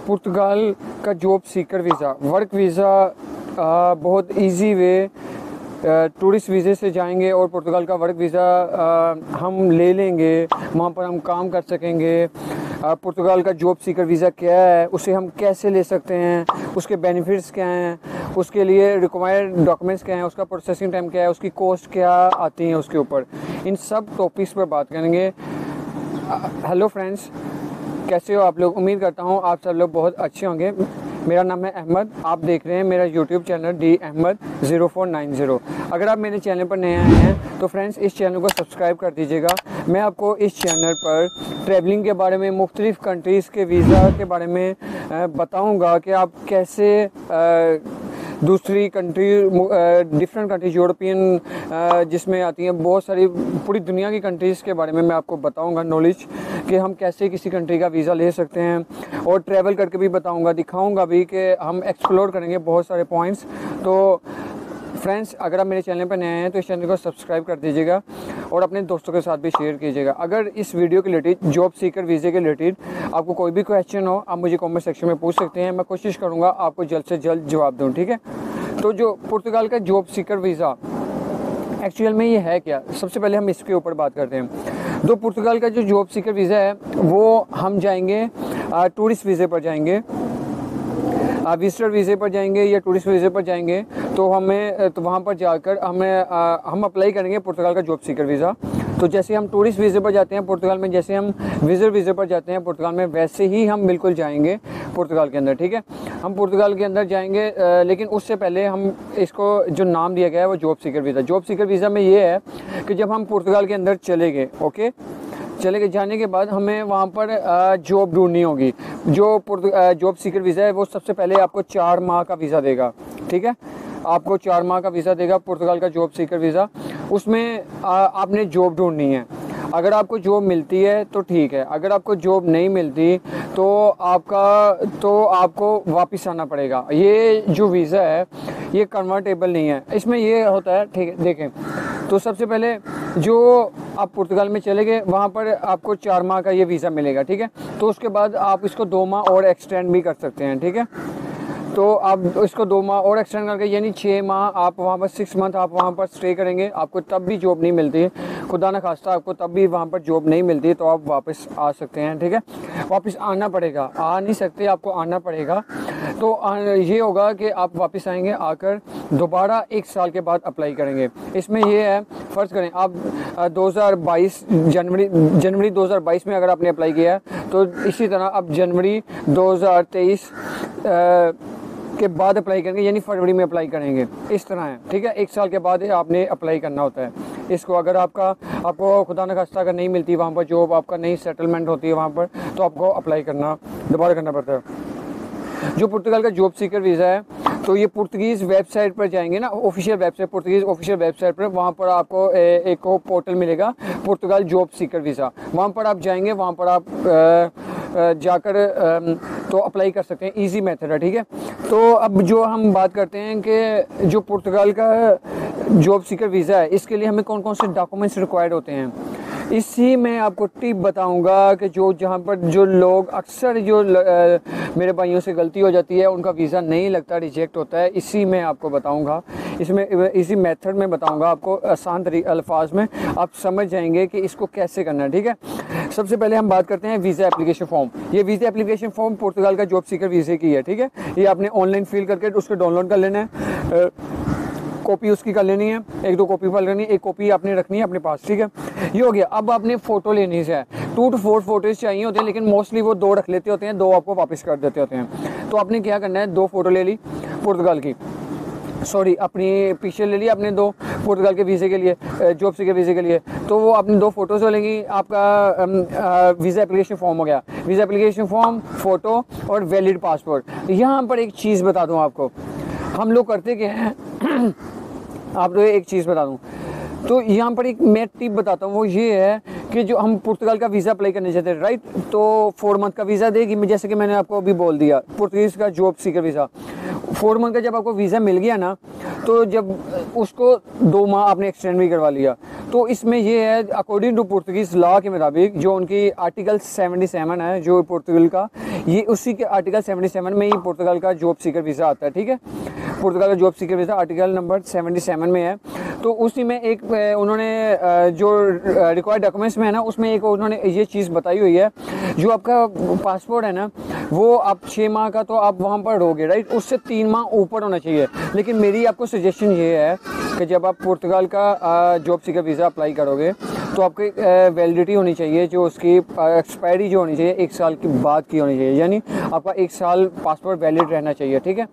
पुर्तगाल का job seeker visa, work visa बहुत easy way tourist वीज़े से जाएंगे और पुर्तगाल का वर्क वीज़ा हम ले लेंगे, वहाँ पर हम काम कर सकेंगे। पुर्तगाल का जॉब सीकर वीज़ा क्या है, उसे हम कैसे ले सकते हैं, उसके बेनिफिट्स क्या हैं, उसके लिए रिक्वायर्ड डॉक्यूमेंट्स क्या हैं, उसका प्रोसेसिंग टाइम क्या है, उसकी कॉस्ट क्या आती है उसके ऊपर, इन सब टॉपिक्स पर बात करेंगे। हेलो फ्रेंड्स, कैसे हो आप लोग? उम्मीद करता हूँ आप सब लोग बहुत अच्छे होंगे। मेरा नाम है अहमद, आप देख रहे हैं मेरा यूट्यूब चैनल डी अहमद 0490। अगर आप मेरे चैनल पर नए आए हैं तो फ्रेंड्स इस चैनल को सब्सक्राइब कर दीजिएगा। मैं आपको इस चैनल पर ट्रैवलिंग के बारे में, मुख्तलिफ़ कंट्रीज़ के वीज़ा के बारे में बताऊंगा कि आप कैसे दूसरी कंट्री, डिफरेंट कंट्रीज, यूरोपियन जिसमें आती हैं बहुत सारी, पूरी दुनिया की कंट्रीज़ के बारे में मैं आपको बताऊंगा नॉलेज कि हम कैसे किसी कंट्री का वीज़ा ले सकते हैं, और ट्रैवल करके भी बताऊंगा, दिखाऊंगा भी कि हम एक्सप्लोर करेंगे बहुत सारे पॉइंट्स। तो फ्रेंड्स, अगर आप मेरे चैनल पर नए हैं तो इस चैनल को सब्सक्राइब कर दीजिएगा और अपने दोस्तों के साथ भी शेयर कीजिएगा। अगर इस वीडियो के रिलेटेड, जॉब सीकर वीज़े के रिलेटेड आपको कोई भी क्वेश्चन हो, आप मुझे कमेंट सेक्शन में पूछ सकते हैं। मैं कोशिश करूँगा आपको जल्द से जल्द जवाब दूँ, ठीक है। तो जो पुर्तगाल का जॉब सीकर वीज़ा एक्चुअल में ये है क्या, सबसे पहले हम इसके ऊपर बात करते हैं। तो पुर्तगाल का जो जॉब सीकर वीज़ा है वो हम जाएंगे टूरिस्ट वीज़े पर जाएंगे, विजिटर वीज़े पर जाएंगे या टूरिस्ट वीज़े पर जाएंगे तो हमें, तो वहाँ पर जाकर हम अप्लाई करेंगे पुर्तगाल का जॉब सीकर वीज़ा। तो जैसे हम टूरिस्ट वीज़े पर जाते हैं पुर्तगाल में, जैसे हम विजिटर वीज़े पर जाते हैं पुर्तगाल में, वैसे ही हम बिल्कुल जाएंगे पुर्तगाल के अंदर, ठीक है। हम पुर्तगाल के अंदर जाएंगे, लेकिन उससे पहले हम इसको जो नाम दिया गया है वो job seeker visa. Job seeker visa में ये है कि जब हम पुर्तगाल के अंदर चले गए, ओके, चले गए, जाने के बाद हमें वहाँ पर जॉब ढूंढनी होगी। जो जॉब सीकर वीज़ा है वो सबसे पहले आपको 4 माह का वीज़ा देगा, ठीक है। आपको 4 माह का वीज़ा देगा पुर्तगाल का जॉब सीकर वीज़ा। उसमें आपने जॉब ढूंढनी है। अगर आपको जॉब मिलती है तो ठीक है, अगर आपको जॉब नहीं मिलती तो आपको वापस आना पड़ेगा। ये जो वीज़ा है ये कन्वर्टेबल नहीं है, इसमें ये होता है, ठीक है। देखें, तो सबसे पहले जो आप पुर्तगाल में चले गए वहाँ पर आपको 4 माह का ये वीज़ा मिलेगा, ठीक है। तो उसके बाद आप इसको 2 माह और एक्सटेंड भी कर सकते हैं, ठीक है। तो आप इसको 2 माह और एक्सटेंड करके यानी 6 माह आप वहाँ पर, 6 मंथ आप वहाँ पर स्टे करेंगे। आपको तब भी जॉब नहीं मिलती, खुदा न खास्ता आपको तब भी वहाँ पर जॉब नहीं मिलती तो आप वापस आ सकते हैं, ठीक है। वापस आना पड़ेगा, आ नहीं सकते, आपको आना पड़ेगा। तो ये होगा कि आप वापस आएंगे, आकर दोबारा 1 साल के बाद अप्लाई करेंगे। इसमें ये है, फ़र्ज़ करें आप 2022 जनवरी 2022 में अगर आपने अप्लाई किया है तो इसी तरह आप जनवरी 2023 के बाद अप्लाई करेंगे, यानी फरवरी में अप्लाई करेंगे। इस तरह है, ठीक है। 1 साल के बाद आपने अप्लाई करना होता है इसको। अगर आपको खुदा न खास्ता अगर नहीं मिलती वहाँ पर जॉब, आपका नहीं सेटलमेंट होती है वहाँ पर, तो आपको अप्लाई दोबारा करना पड़ता है। जो पुर्तगाल का जॉब सीकर वीज़ा है तो ये पुर्तगीज़ वेबसाइट पर जाएंगे ना, official website, Portuguese official website पर, वहाँ पर आपको एक पोर्टल मिलेगा पुर्तगाल जॉब सीकर वीज़ा। वहाँ पर आप जाएंगे, वहाँ पर आप जाकर तो अप्लाई कर सकते हैं। इजी मेथड है, ठीक है। तो अब जो हम बात करते हैं कि जो पुर्तगाल का जॉब सीकर वीज़ा है इसके लिए हमें कौन कौन से डॉक्यूमेंट्स रिक्वायर्ड होते हैं, इसी में आपको टिप बताऊंगा कि जहाँ पर जो लोग अक्सर मेरे भाइयों से गलती हो जाती है, उनका वीज़ा नहीं लगता, रिजेक्ट होता है। इसी में आपको बताऊंगा, इसमें इसी मेथड में बताऊंगा आपको, आसान अल्फाज में आप समझ जाएंगे कि इसको कैसे करना है, ठीक है। सबसे पहले हम बात करते हैं वीज़ा एप्लीकेशन फॉर्म। ये वीज़ा एप्लीकेशन फॉर्म पुर्तगाल का जॉब सीकर वीज़े की है, ठीक है। ये आपने ऑनलाइन फिल करके उसको डाउनलोड कर लेना है, कॉपी उसकी कर लेनी है, 1-2 कॉपी फल करनी है, 1 कॉपी आपने रखनी है अपने पास, ठीक है। ये हो गया। अब आपने फ़ोटो लेनी है, 2 to 4 फोटोज़ चाहिए होते हैं, लेकिन मोस्टली वो 2 रख लेते होते हैं, 2 आपको वापस कर देते होते हैं। तो आपने क्या करना है, 2 फ़ोटो ले ली पुर्तगाल की, सॉरी अपनी पीछे ले ली आपने 2 पुर्तगाल के वीज़े के लिए, जॉब सीकर वीज़े के लिए। तो वो आपने 2 फ़ोटोज़ लेंगी, आपका वीज़ा एप्लीकेशन फॉर्म हो गया। वीज़ा एप्लीकेशन फॉर्म, फ़ोटो और वैलिड पासपोर्ट। यहाँ पर एक चीज़ बता दूँ आपको, हम लोग करते क्या हैं आप लोग एक चीज़ बता दूँ, तो यहाँ पर एक मैं टिप बताता हूँ, वो ये है कि जो हम पुर्तगाल का वीज़ा अप्लाई करने चाहते हैं, राइट, तो 4 मंथ का वीज़ा देगी, जैसे कि मैंने आपको अभी बोल दिया, पुर्तगीज़ का जॉब सीकर वीज़ा 4 मंथ का जब आपको वीज़ा मिल गया ना, तो जब उसको 2 माह आपने एक्सटेंड भी करवा लिया, तो इसमें ये है अकॉर्डिंग टू पुर्तगीज़ लॉ के मुताबिक, जो उनकी आर्टिकल 77 है जो पुर्तगाल का, ये उसी के आर्टिकल 77 में ही पुर्तगाल का जॉब सीकर वीज़ा आता है। ठीक है, पुर्तगाल का job seeker visa article number 77 में है। तो उसी में एक उन्होंने जो रिक्वायर्ड डॉक्यूमेंट्स में है ना, उसमें एक उन्होंने ये चीज़ बताई हुई है, जो आपका पासपोर्ट है ना, वो आप 6 माह का तो आप वहाँ पर रहोगे, राइट, उससे 3 माह ऊपर होना चाहिए। लेकिन मेरी आपको सजेशन ये है कि जब आप पुर्तगाल का जॉब सीकर वीज़ा अप्लाई करोगे तो आपकी वैलिडिटी होनी चाहिए, जो उसकी एक्सपायरी जो होनी चाहिए 1 साल के बाद की होनी चाहिए, यानी आपका 1 साल पासपोर्ट वैलिड रहना चाहिए। ठीक है,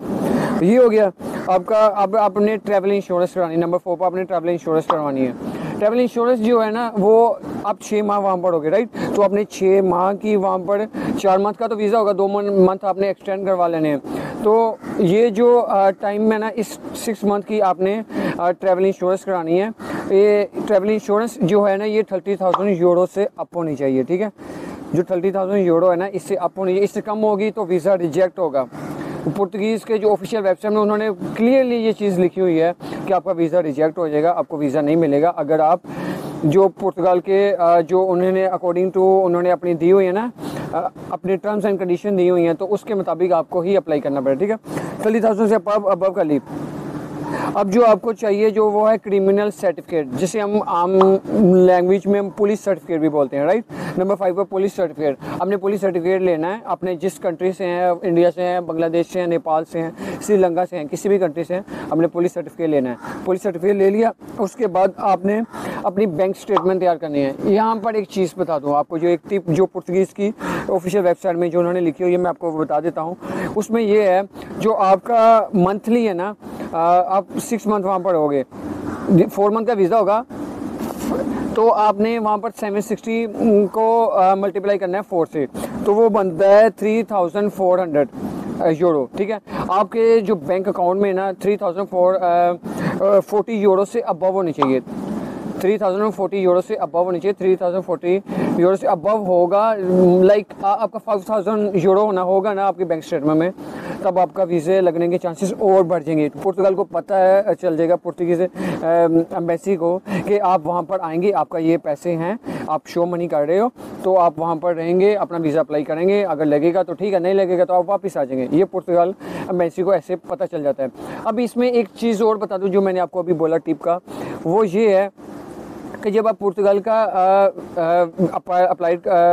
ये हो गया आपका। अब आपने ट्रैवल इंश्योरेंस करानी, नंबर 4 पर आपने ट्रैवल इंश्योरेंस करवानी है। ट्रैवल इंश्योरेंस जो है ना, वो आप 6 माह वहाँ पर होगे, राइट, तो आपने 6 माह की वहाँ पर 4 मंथ का तो वीज़ा होगा, 2 मंथ आपने एक्सटेंड करवा लेने हैं। तो ये जो टाइम में ना, इस 6 मंथ की आपने ट्रैवल इंश्योरेंस करानी है। ये ट्रैवल इंश्योरेंस जो है ना, ये 30,000 यूरो से अप होनी चाहिए। ठीक है, जो 30,000 यूरो है ना, इससे अप होनी चाहिए, इससे कम होगी तो वीज़ा रिजेक्ट होगा। पुर्तगीज़ के जो ऑफिशियल वेबसाइट में उन्होंने क्लियरली ये चीज़ लिखी हुई है कि आपका वीज़ा रिजेक्ट हो जाएगा, आपको वीज़ा नहीं मिलेगा अगर आप जो पुर्तगाल के जो उन्होंने अकॉर्डिंग टू उन्होंने अपनी दी हुई है ना, अपने टर्म्स एंड कंडीशन दी हुई हैं, तो उसके मुताबिक आपको ही अप्लाई करना पड़ेगा। ठीक है, 30,000 से अबव कर ली। अब जो आपको चाहिए जो वो है क्रिमिनल सर्टिफिकेट, जिसे हम आम लैंग्वेज में पुलिस सर्टिफिकेट भी बोलते हैं, राइट। नंबर 5 पर पुलिस सर्टिफिकेट। आपने पुलिस सर्टिफिकेट लेना है, अपने जिस कंट्री से हैं, इंडिया से हैं, बांग्लादेश से हैं, नेपाल से हैं, श्रीलंका से हैं, किसी भी कंट्री से हैं, आपने पुलिस सर्टिफिकेट लेना है। पुलिस सर्टिफिकेट ले लिया, उसके बाद आपने अपनी बैंक स्टेटमेंट तैयार करनी है। यहाँ पर एक चीज़ बता दूँ आपको, जो एक टिप जो पुर्तगीज़ की ऑफिशियल वेबसाइट में जो उन्होंने लिखी हुई है, मैं आपको बता देता हूँ। उसमें ये है, जो आपका मंथली है ना, आप 6 मंथ वहाँ पर होगे, 4 मंथ का वीज़ा होगा, तो आपने वहाँ पर 760 को मल्टीप्लाई करना है 4 से, तो वो बनता है 3,400 यूरो। ठीक है, आपके जो बैंक अकाउंट में ना 3,440 यूरो से अबव होनी चाहिए, 3,040 यूरो से अबव होनी चाहिए। 3,040 यूरो से अबव होगा, लाइक आपका 5,000 यूरो होना होगा ना आपके बैंक स्टेटमेंट में, तब आपका वीज़े लगने के चांसेस और बढ़ जाएंगे। पुर्तगाल को पता है, चल जाएगा पुर्तगीज़ एम्बेसी को कि आप वहाँ पर आएंगे, आपका ये पैसे हैं, आप शो मनी कर रहे हो, तो आप वहाँ पर रहेंगे, अपना वीज़ा अप्लाई करेंगे, अगर लगेगा तो ठीक है, नहीं लगेगा तो आप वापस आ जाएंगे। ये पुर्तगाल एम्बेसी को ऐसे पता चल जाता है। अब इसमें एक चीज़ और बता दूँ, जो मैंने आपको अभी बोला टिप का, वो ये है कि जब आप पुर्तगाल का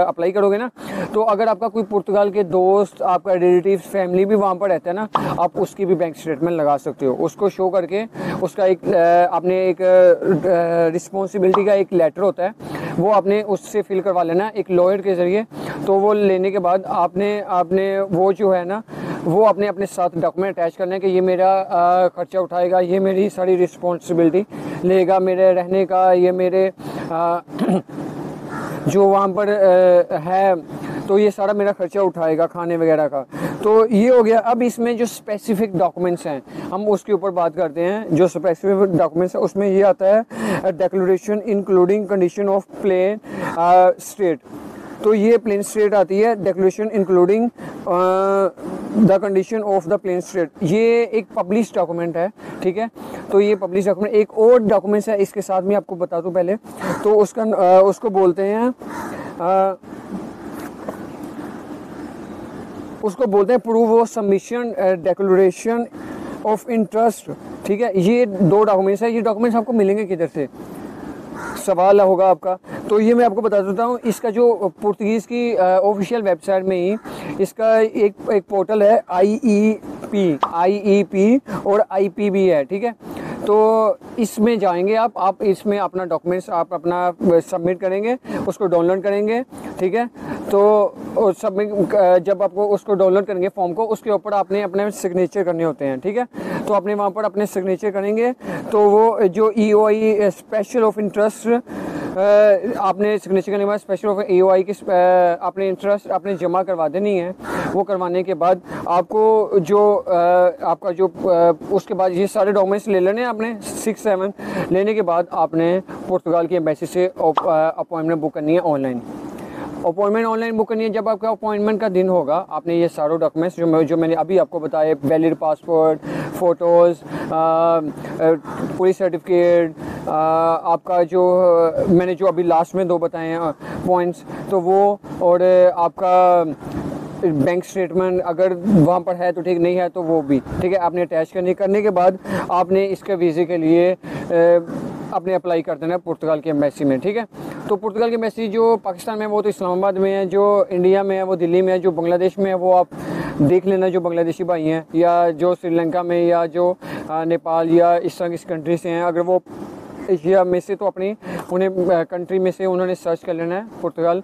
अप्लाई करोगे ना, तो अगर आपका कोई पुर्तगाल के दोस्त, आपका रिलेटिव, फैमिली भी वहाँ पर रहता है ना, आप उसकी भी बैंक स्टेटमेंट लगा सकते हो। उसको शो करके उसका एक आपने एक रिस्पॉन्सिबिलिटी का एक लेटर होता है, वो आपने उससे फिल करवा लेना एक लॉयर के ज़रिए। तो वो लेने के बाद आपने वो जो है ना, वो अपने साथ डॉक्यूमेंट अटैच करने के, ये मेरा खर्चा उठाएगा, ये मेरी सारी रिस्पॉन्सिबिलिटी लेगा, मेरे रहने का, ये मेरे जो वहाँ पर है, तो ये सारा मेरा खर्चा उठाएगा, खाने वगैरह का। तो ये हो गया। अब इसमें जो स्पेसिफिक डॉक्यूमेंट्स हैं, हम उसके ऊपर बात करते हैं। जो स्पेसिफिक डॉक्यूमेंट्स है, उसमें ये आता है declaration including condition of plane state. तो ये प्लेन स्टेट आती है, declaration including the condition of the plane state. ये एक पब्लिश डॉक्यूमेंट है, ठीक है। तो ये पब्लिश डॉक्यूमेंट, एक और डॉक्यूमेंट्स है इसके साथ में, आपको बता दूं पहले, तो उसको बोलते हैं proof of submission declaration of interest. ठीक है, ये 2 डॉक्यूमेंट्स है। ये डॉक्यूमेंट्स आपको मिलेंगे किधर से, सवाल होगा आपका। तो ये मैं आपको बता देता हूँ। इसका जो पुर्तगीज़ की ऑफिशियल वेबसाइट में ही इसका एक पोर्टल है, IEP और IP भी है, ठीक है। तो इसमें जाएंगे आप इसमें अपना डॉक्यूमेंट्स आप अपना सबमिट करेंगे, उसको डाउनलोड करेंगे, ठीक है। तो सबमिट जब आपको उसको डाउनलोड करेंगे फॉर्म को, उसके ऊपर आपने अपने सिग्नेचर करने होते हैं, ठीक है। तो आपने वहाँ पर अपने सिग्नेचर करेंगे, तो वो जो EOI स्पेशल ऑफ इंटरेस्ट आपने सिग्नेचर करने के बाद स्पेशल ऑफ EOI की आपने इंटरेस्ट आपने जमा करवा देनी है। वो करवाने के बाद आपको जो आपका जो उसके बाद ये सारे डॉक्यूमेंट्स ले लेने आपने 6-7 लेने के बाद आपने पुर्तगाल की एम्बेसी से अपॉइंटमेंट बुक करनी है ऑनलाइन। अपॉइंटमेंट ऑनलाइन बुक करनी है जब आपका अपॉइंटमेंट का दिन होगा। आपने ये सारे डॉक्यूमेंट्स जो मैंने अभी आपको बताए, valid passport, photos, police certificate, आपका जो मैंने जो अभी लास्ट में 2 बताए हैं पॉइंट्स, तो वो, और आपका बैंक स्टेटमेंट अगर वहाँ पर है तो ठीक, नहीं है तो वो भी ठीक है, आपने अटैच करने के बाद आपने इसके वीज़े के लिए आपने अप्लाई कर देना है पुर्तगाल की एम्बेसी में, ठीक है। तो पुर्तगाल की एम्बेसी जो पाकिस्तान में वो तो इस्लामाबाद में है, जो इंडिया में है वो दिल्ली में है, जो बांग्लादेश में है वो आप देख लेना, जो बांग्लादेशी भाई हैं या जो श्रीलंका में या जो नेपाल या इस तरह की कंट्री से हैं, अगर वो एशिया में से, तो अपनी उन्हें कंट्री में से उन्होंने सर्च कर लेना है Portugal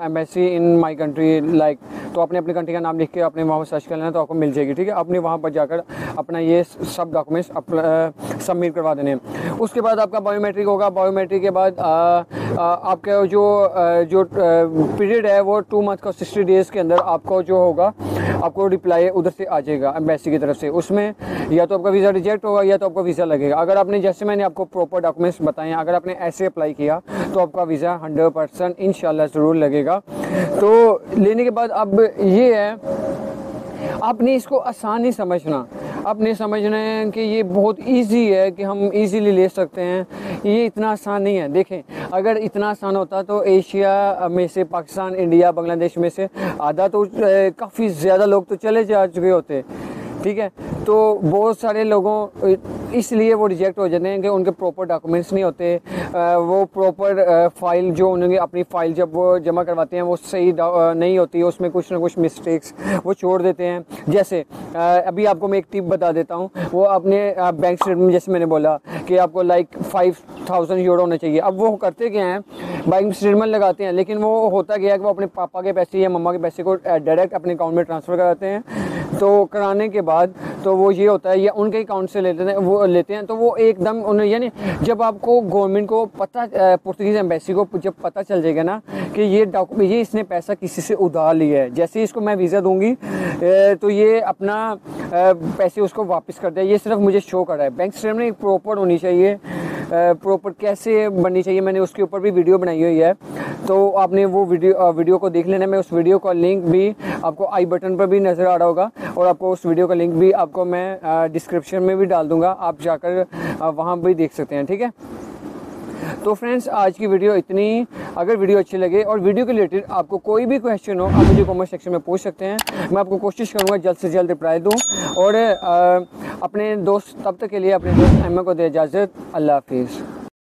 embassy in my country like, तो आपने अपनी कंट्री का नाम लिख के आपने वहाँ पर सर्च कर लेना, तो आपको मिल जाएगी, ठीक है। आपने वहाँ पर जाकर अपना ये सब डॉक्यूमेंट्स सबमिट करवा देने हैं। उसके बाद आपका बायोमेट्रिक होगा। बायोमेट्रिक के बाद आपका जो पीरियड है वो 2 मंथ का 60 डेज़ के अंदर आपको जो होगा आपको रिप्लाई उधर से आ जाएगा एम्बेसी की तरफ से। उसमें या तो आपका वीज़ा रिजेक्ट होगा या तो आपका वीज़ा लगेगा। अगर आपने, जैसे मैंने आपको प्रॉपर डॉक्यूमेंट्स बताए हैं, अगर आपने ऐसे अप्लाई किया तो आपका वीज़ा 100% इंशाल्लाह ज़रूर लगेगा। तो लेने के बाद अब ये है, आपने इसको आसान नहीं समझना, आपने समझना है कि ये बहुत इजी है कि हम इजीली ले सकते हैं, ये इतना आसान नहीं है। देखें, अगर इतना आसान होता तो एशिया में से पाकिस्तान, इंडिया, बांग्लादेश में से आधा तो काफ़ी ज़्यादा लोग तो चले जा चुके होते, ठीक है। तो बहुत सारे लोगों इसलिए वो रिजेक्ट हो जाते हैं कि उनके प्रॉपर डॉक्यूमेंट्स नहीं होते, वो प्रॉपर फ़ाइल जो उन्होंने अपनी फ़ाइल जब वो जमा करवाते हैं वो सही नहीं होती है, उसमें कुछ ना कुछ मिस्टेक्स वो छोड़ देते हैं। जैसे अभी आपको मैं एक टिप बता देता हूँ, वो अपने बैंक स्टेटमेंट, जैसे मैंने बोला कि आपको लाइक 5000 यूरो होना चाहिए। अब वो करते क्या हैं, बैंक स्टेटमेंट लगाते हैं, लेकिन वो होता क्या है कि वो अपने पापा के पैसे या मम्मा के पैसे को डायरेक्ट अपने अकाउंट में ट्रांसफ़र कराते हैं। तो कराने के बाद तो वो ये होता है, या उनके अकाउंट से लेते हैं तो वो एकदम उन्हें, यानी जब आपको गवर्नमेंट को पता, पुर्तगीज़ एम्बेसी को जब पता चल जाएगा ना कि ये इसने पैसा किसी से उधार लिया है, जैसे इसको मैं वीज़ा दूंगी तो ये अपना पैसे उसको वापस कर दे, ये सिर्फ मुझे शो कर रहा है। बैंक स्टेटमेंट एक प्रॉपर होनी चाहिए, प्रॉपर कैसे बननी चाहिए, मैंने उसके ऊपर भी वीडियो बनाई हुई है, तो आपने वो वीडियो को देख लेना। मैं उस वीडियो का लिंक भी आपको आई बटन पर भी नज़र आ रहा होगा, और आपको उस वीडियो का लिंक भी आपको मैं डिस्क्रिप्शन में भी डाल दूंगा, आप जाकर वहाँ भी देख सकते हैं, ठीक है। तो फ्रेंड्स, आज की वीडियो इतनी। अगर वीडियो अच्छी लगे और वीडियो के रिलेटेड आपको कोई भी क्वेश्चन हो, आप मुझे कमेंट सेक्शन में पूछ सकते हैं, मैं आपको कोशिश करूँगा जल्द से जल्द रिप्लाई दूँ। और अपने दोस्त, तब तक के लिए अपने दोस्त अहमद को दे इजाज़त। अल्लाह हाफिज़।